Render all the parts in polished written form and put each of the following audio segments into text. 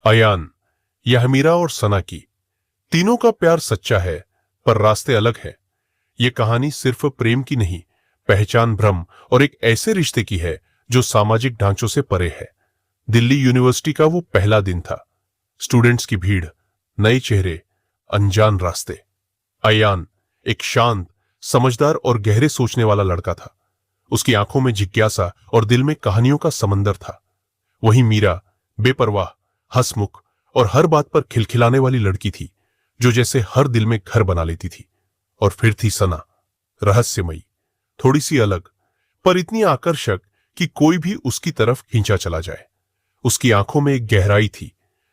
अयान, यह मीरा और सना की तीनों का प्यार सच्चा है, पर रास्ते अलग हैं। ये कहानी सिर्फ प्रेम की नहीं, पहचान, भ्रम और एक ऐसे रिश्ते की है जो सामाजिक ढांचों से परे है। दिल्ली यूनिवर्सिटी का वो पहला दिन था। स्टूडेंट्स की भीड़, नए चेहरे, अनजान रास्ते। अयान एक शांत, समझदार और गहरे सोचने वाला लड़का था। उसकी आंखों में जिज्ञासा और दिल में कहानियों का समंदर था। वहीं मीरा बेपरवाह, हंसमुख और हर बात पर खिलखिलाने वाली लड़की थी, जो जैसे हर दिल में घर बना लेती थी। और फिर थी सना, रहस्यमयी, थोड़ी सी अलग, पर इतनी आकर्षक कि कोई भी उसकी तरफ खींचा चला जाए। उसकी आंखों में एक गहराई थी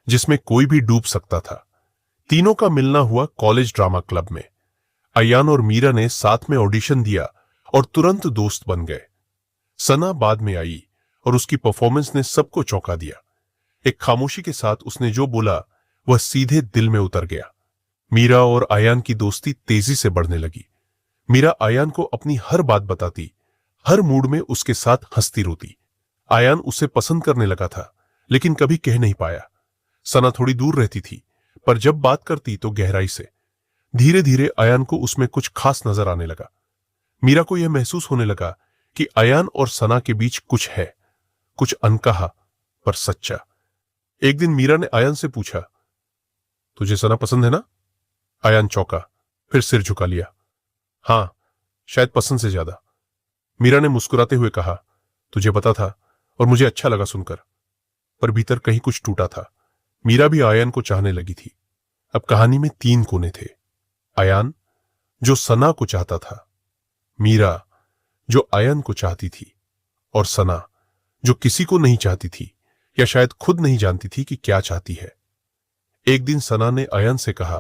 जिसमें कोई भी डूब सकता था। तीनों का मिलना हुआ कॉलेज ड्रामा क्लब में। अयान और मीरा ने साथ में ऑडिशन दिया और तुरंत दोस्त बन गए। सना बाद में आई और उसकी परफॉर्मेंस ने सबको चौंका दिया। एक खामोशी के साथ उसने जो बोला वह सीधे दिल में उतर गया। मीरा और अयान की दोस्ती तेजी से बढ़ने लगी। मीरा अयान को अपनी हर बात बताती, हर मूड में उसके साथ हंसती रोती। अयान उसे पसंद करने लगा था, लेकिन कभी कह नहीं पाया। सना थोड़ी दूर रहती थी, पर जब बात करती तो गहराई से। धीरे धीरे अयान को उसमें कुछ खास नजर आने लगा। मीरा को यह महसूस होने लगा कि अयान और सना के बीच कुछ है, कुछ अनकहा पर सच्चा। एक दिन मीरा ने अयान से पूछा, तुझे सना पसंद है ना? अयान चौंका, फिर सिर झुका लिया। हां, शायद पसंद से ज्यादा। मीरा ने मुस्कुराते हुए कहा, तुझे पता था और मुझे अच्छा लगा सुनकर। पर भीतर कहीं कुछ टूटा था। मीरा भी अयान को चाहने लगी थी। अब कहानी में तीन कोने थे। अयान, जो सना को चाहता था, मीरा, जो अयान को चाहती थी, और सना, जो किसी को नहीं चाहती थी, या शायद खुद नहीं जानती थी कि क्या चाहती है। एक दिन सना ने अयान से कहा,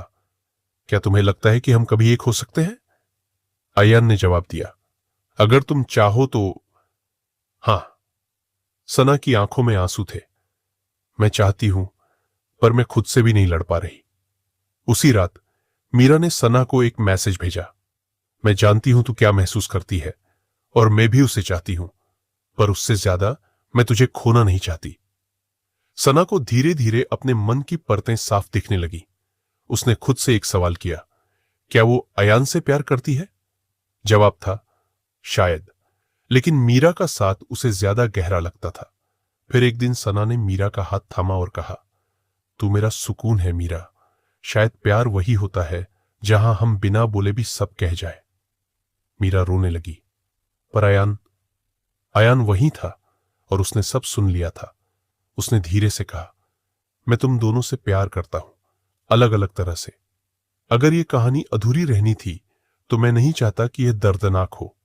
क्या तुम्हें लगता है कि हम कभी एक हो सकते हैं? अयान ने जवाब दिया, अगर तुम चाहो तो हां। सना की आंखों में आंसू थे। मैं चाहती हूं, पर मैं खुद से भी नहीं लड़ पा रही। उसी रात मीरा ने सना को एक मैसेज भेजा, मैं जानती हूं तू क्या महसूस करती है, और मैं भी उसे चाहती हूं, पर उससे ज्यादा मैं तुझे खोना नहीं चाहती। सना को धीरे धीरे अपने मन की परतें साफ दिखने लगी। उसने खुद से एक सवाल किया, क्या वो अयान से प्यार करती है? जवाब था, शायद, लेकिन मीरा का साथ उसे ज्यादा गहरा लगता था। फिर एक दिन सना ने मीरा का हाथ थामा और कहा, तू मेरा सुकून है मीरा। शायद प्यार वही होता है जहां हम बिना बोले भी सब कह जाए। मीरा रोने लगी। पर अयान, अयान वहीं था और उसने सब सुन लिया था। उसने धीरे से कहा, मैं तुम दोनों से प्यार करता हूं, अलग अलग तरह से। अगर ये कहानी अधूरी रहनी थी तो मैं नहीं चाहता कि यह दर्दनाक हो।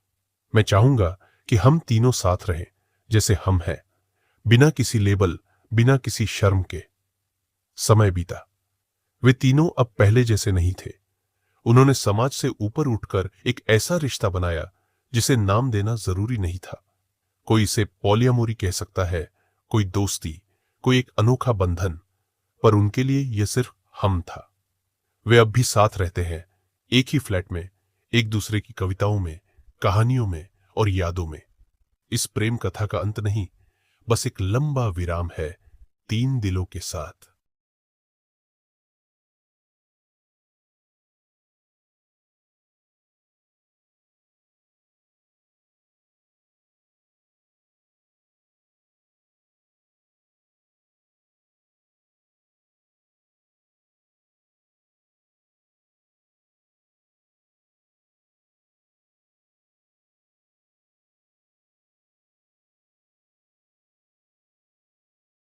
मैं चाहूंगा कि हम तीनों साथ रहें जैसे हम हैं, बिना किसी लेबल, बिना किसी शर्म के। समय बीता। वे तीनों अब पहले जैसे नहीं थे। उन्होंने समाज से ऊपर उठकर एक ऐसा रिश्ता बनाया जिसे नाम देना जरूरी नहीं था। कोई इसे पॉलियामोरी कह सकता है, कोई दोस्ती, कोई एक अनोखा बंधन, पर उनके लिए यह सिर्फ हम था। वे अब भी साथ रहते हैं, एक ही फ्लैट में, एक दूसरे की कविताओं में, कहानियों में और यादों में। इस प्रेम कथा का अंत नहीं, बस एक लंबा विराम है तीन दिलों के साथ।